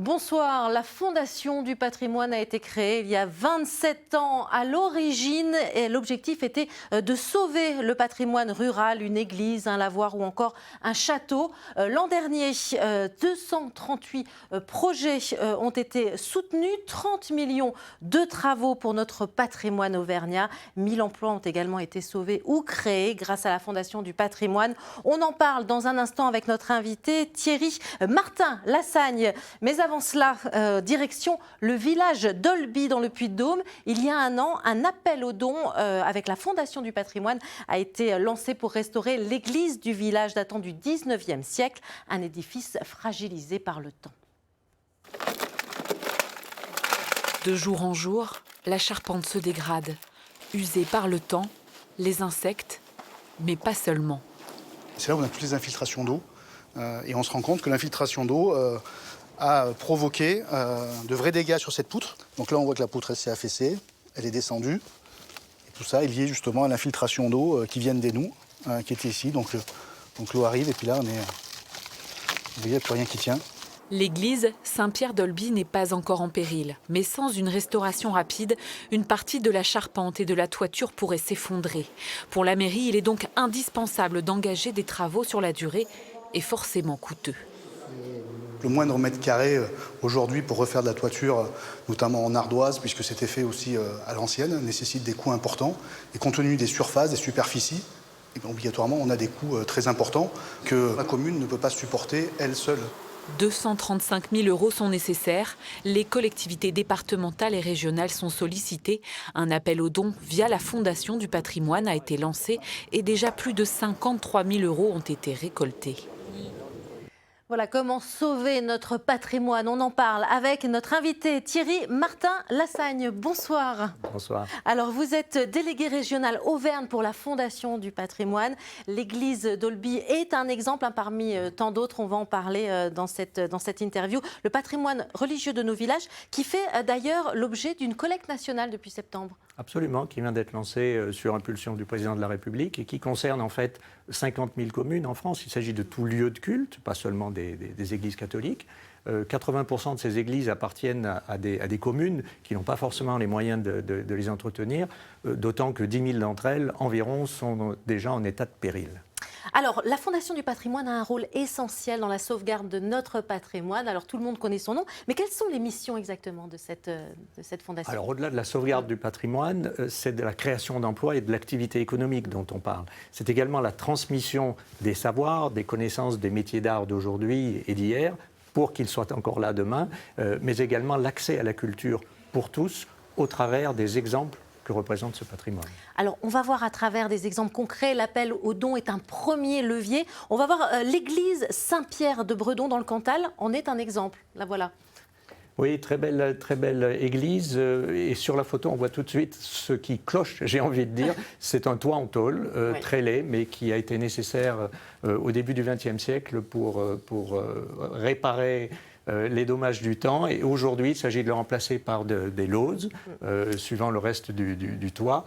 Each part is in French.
Bonsoir. La Fondation du patrimoine a été créée il y a 27 ans à l'origine et l'objectif était de sauver le patrimoine rural, une église, un lavoir ou encore un château. L'an dernier, 238 projets ont été soutenus, 30 millions de travaux pour notre patrimoine auvergnat. 1000 emplois ont également été sauvés ou créés grâce à la Fondation du patrimoine. On en parle dans un instant avec notre invité Thierry Martin-Lassagne. Mais avant cela, direction le village d'Olby dans le Puy-de-Dôme. Il y a un an, un appel aux dons avec la Fondation du patrimoine a été lancé pour restaurer l'église du village datant du 19e siècle, un édifice fragilisé par le temps. De jour en jour, la charpente se dégrade, usée par le temps, les insectes, mais pas seulement. C'est là où on a toutes les infiltrations d'eau et on se rend compte que l'infiltration d'eau a provoqué de vrais dégâts sur cette poutre. Donc là, on voit que la poutre s'est affaissée, elle est descendue. Et tout ça est lié justement à l'infiltration d'eau qui vient des noues, qui était ici. Donc l'eau arrive et puis là, vous voyez, il n'y a plus rien qui tient. L'église Saint-Pierre d'Olby n'est pas encore en péril, mais sans une restauration rapide, une partie de la charpente et de la toiture pourrait s'effondrer. Pour la mairie, il est donc indispensable d'engager des travaux sur la durée et forcément coûteux. Le moindre mètre carré aujourd'hui pour refaire de la toiture, notamment en ardoise, puisque c'était fait aussi à l'ancienne, nécessite des coûts importants. Et compte tenu des surfaces, des superficies, et bien, obligatoirement, on a des coûts très importants que la commune ne peut pas supporter elle seule. 235 000 € sont nécessaires. Les collectivités départementales et régionales sont sollicitées. Un appel aux dons via la Fondation du patrimoine a été lancé et déjà plus de 53 000 € ont été récoltés. Voilà comment sauver notre patrimoine. On en parle avec notre invité Thierry Martin-Lassagne. Bonsoir. Bonsoir. Alors vous êtes délégué régional Auvergne pour la Fondation du patrimoine. L'église d'Olby est un exemple parmi tant d'autres. On va en parler dans cette interview. Le patrimoine religieux de nos villages qui fait d'ailleurs l'objet d'une collecte nationale depuis septembre. Absolument, qui vient d'être lancée sur impulsion du président de la République et qui concerne en fait 50 000 communes en France. Il s'agit de tout lieu de culte, pas seulement des églises catholiques. 80% de ces églises appartiennent à des communes qui n'ont pas forcément les moyens de les entretenir, d'autant que 10 000 d'entre elles environ sont déjà en état de péril. Alors, la Fondation du patrimoine a un rôle essentiel dans la sauvegarde de notre patrimoine. Alors, tout le monde connaît son nom, mais quelles sont les missions exactement de cette fondation? Alors, au-delà de la sauvegarde du patrimoine, c'est de la création d'emplois et de l'activité économique dont on parle. C'est également la transmission des savoirs, des connaissances des métiers d'art d'aujourd'hui et d'hier, pour qu'ils soient encore là demain, mais également l'accès à la culture pour tous, au travers des exemples que représente ce patrimoine. Alors, on va voir à travers des exemples concrets. L'appel aux dons est un premier levier. On va voir l'église Saint-Pierre de Bredon dans le Cantal en est un exemple. La voilà. Oui, très belle église. Et sur la photo, on voit tout de suite ce qui cloche, j'ai envie de dire. C'est un toit en tôle, oui, très laid, mais qui a été nécessaire au début du XXe siècle pour réparer les dommages du temps. Et aujourd'hui, il s'agit de le remplacer par des lauses, suivant le reste du toit,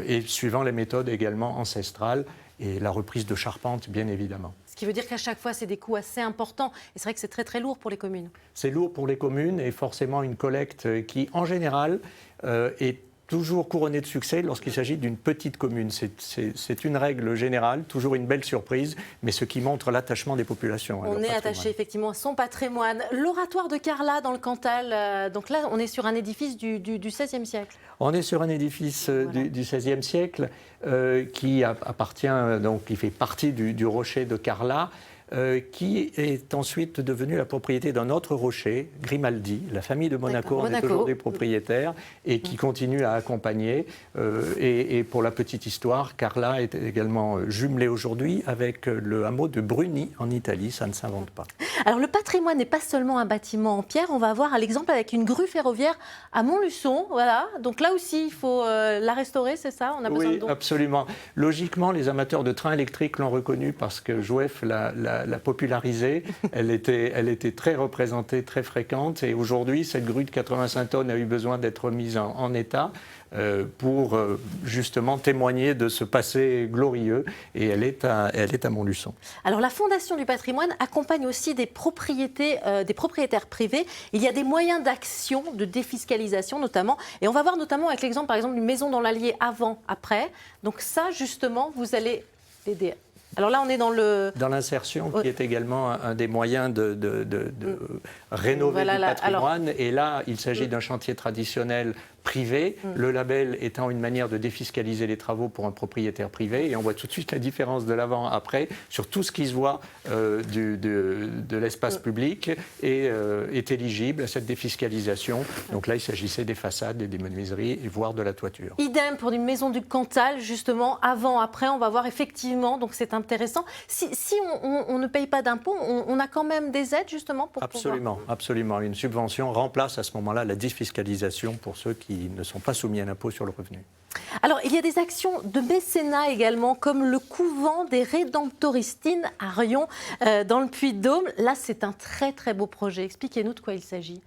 et suivant les méthodes également ancestrales, et la reprise de charpente, bien évidemment. Ce qui veut dire qu'à chaque fois, c'est des coûts assez importants. Et c'est vrai que c'est très lourd pour les communes. C'est lourd pour les communes et forcément une collecte qui, en général, est toujours couronnée de succès lorsqu'il s'agit d'une petite commune. C'est une règle générale, toujours une belle surprise, mais ce qui montre l'attachement des populations. On est attaché effectivement à son patrimoine. L'oratoire de Carlat dans le Cantal, donc là on est sur un édifice du XVIe siècle. On est sur un édifice du XVIe siècle qui appartient, donc qui fait partie du rocher de Carlat, qui est ensuite devenu la propriété d'un autre rocher, Grimaldi. La famille de Monaco en est aujourd'hui propriétaire et qui continue à accompagner. Et pour la petite histoire, Carlat est également jumelé aujourd'hui avec le hameau de Bruni en Italie. Ça ne s'invente pas. Alors le patrimoine n'est pas seulement un bâtiment en pierre. On va voir l'exemple avec une grue ferroviaire à Montluçon. Voilà. Donc là aussi, il faut la restaurer, c'est ça? On a besoin de dons. Oui, absolument. Logiquement, les amateurs de trains électriques l'ont reconnu parce que Jouef l'a la populariser. Elle était très représentée, très fréquente. Et aujourd'hui, cette grue de 85 tonnes a eu besoin d'être mise en état pour justement témoigner de ce passé glorieux. Et elle est à Montluçon. Alors la Fondation du patrimoine accompagne aussi des propriétaires privés. Il y a des moyens d'action, de défiscalisation notamment. Et on va voir notamment avec l'exemple par exemple d'une maison dans l'Allier avant, après. Donc ça justement, vous allez l'aider. Alors là, on est dans l'insertion, qui est également un des moyens de rénover le patrimoine. Et là, il s'agit d'un chantier traditionnel privé, le label étant une manière de défiscaliser les travaux pour un propriétaire privé. Et on voit tout de suite la différence de l'avant-après sur tout ce qui se voit de l'espace public et est éligible à cette défiscalisation. Donc là, il s'agissait des façades et des menuiseries, voire de la toiture. Idem pour une maison du Cantal, justement, avant-après, on va voir effectivement, donc c'est intéressant. Si on ne paye pas d'impôts, on a quand même des aides justement pour Absolument, absolument. Une subvention remplace à ce moment-là la défiscalisation pour ceux qui ne sont pas soumis à l'impôt sur le revenu. Alors, il y a des actions de mécénat également, comme le couvent des Rédemptoristines à Riom, dans le Puy-de-Dôme. Là, c'est un très, très beau projet. Expliquez-nous de quoi il s'agit.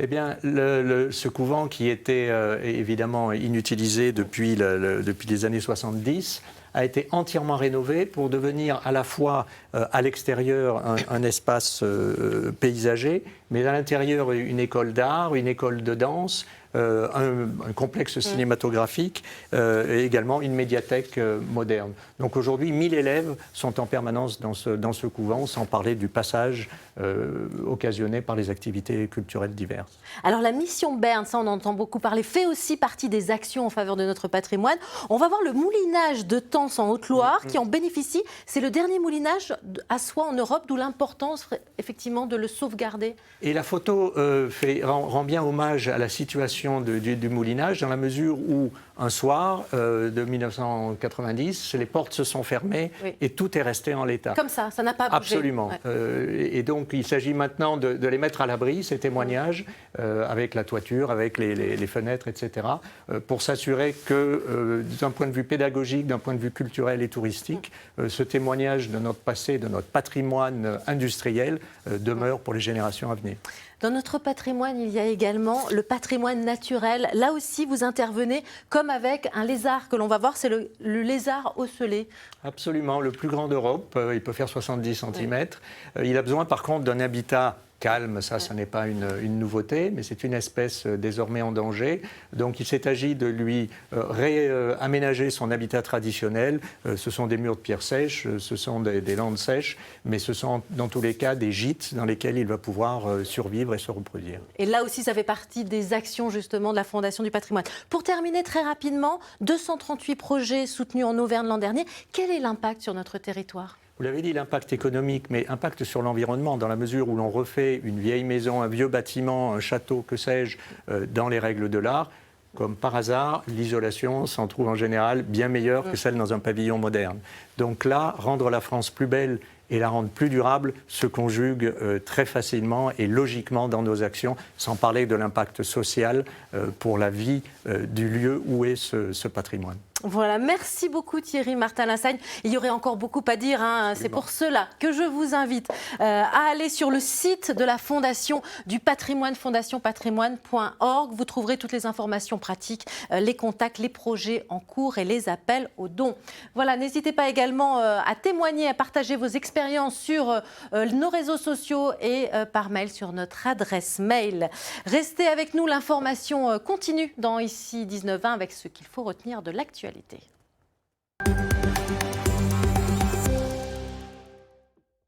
Eh bien, ce couvent qui était évidemment inutilisé depuis les années 70 a été entièrement rénové pour devenir à la fois à l'extérieur un espace paysager, mais à l'intérieur une école d'art, une école de danse, un complexe cinématographique et également une médiathèque moderne. Donc aujourd'hui, 1000 élèves sont en permanence dans ce couvent, sans parler du passage occasionné par les activités culturelles diverses. Alors la mission Berne, ça on entend beaucoup parler, fait aussi partie des actions en faveur de notre patrimoine. On va voir le moulinage de Tence en Haute-Loire qui en bénéficie. C'est le dernier moulinage à soie en Europe, d'où l'importance effectivement de le sauvegarder. Et la photo rend bien hommage à la situation du moulinage, dans la mesure où un soir de 1990, les portes se sont fermées et tout est resté en l'état. Comme ça n'a pas bougé. Absolument. Ouais. Et donc il s'agit maintenant de les mettre à l'abri, ces témoignages, avec la toiture, avec les fenêtres, etc., pour s'assurer que d'un point de vue pédagogique, d'un point de vue culturel et touristique, ce témoignage de notre passé, de notre patrimoine industriel demeure pour les générations à venir. Dans notre patrimoine, il y a également le patrimoine naturel. Là aussi, vous intervenez comme avec un lézard que l'on va voir, c'est le lézard ocellé. Absolument, le plus grand d'Europe, il peut faire 70 cm. Il a besoin par contre d'un habitat calme, ça n'est pas une nouveauté, mais c'est une espèce désormais en danger. Donc il s'est agi de lui réaménager son habitat traditionnel. Ce sont des murs de pierre sèche, ce sont des landes sèches, mais ce sont dans tous les cas des gîtes dans lesquels il va pouvoir survivre et se reproduire. Et là aussi, ça fait partie des actions justement de la Fondation du patrimoine. Pour terminer très rapidement, 238 projets soutenus en Auvergne l'an dernier. Quel est l'impact sur notre territoire ? Vous l'avez dit, l'impact économique, mais impact sur l'environnement, dans la mesure où l'on refait une vieille maison, un vieux bâtiment, un château, que sais-je, dans les règles de l'art. Comme par hasard, l'isolation s'en trouve en général bien meilleure que celle dans un pavillon moderne. Donc là, rendre la France plus belle et la rendre plus durable se conjugue très facilement et logiquement dans nos actions, sans parler de l'impact social pour la vie du lieu où est ce patrimoine. Voilà, merci beaucoup Thierry Martin-Lassagne. Il y aurait encore beaucoup à dire, hein. C'est pour cela que je vous invite à aller sur le site de la Fondation du patrimoine, fondationpatrimoine.org. Vous trouverez toutes les informations pratiques, les contacts, les projets en cours et les appels aux dons. Voilà, n'hésitez pas également à témoigner, à partager vos expériences sur nos réseaux sociaux et par mail sur notre adresse mail. Restez avec nous, l'information continue dans Ici 19-20 avec ce qu'il faut retenir de l'actualité.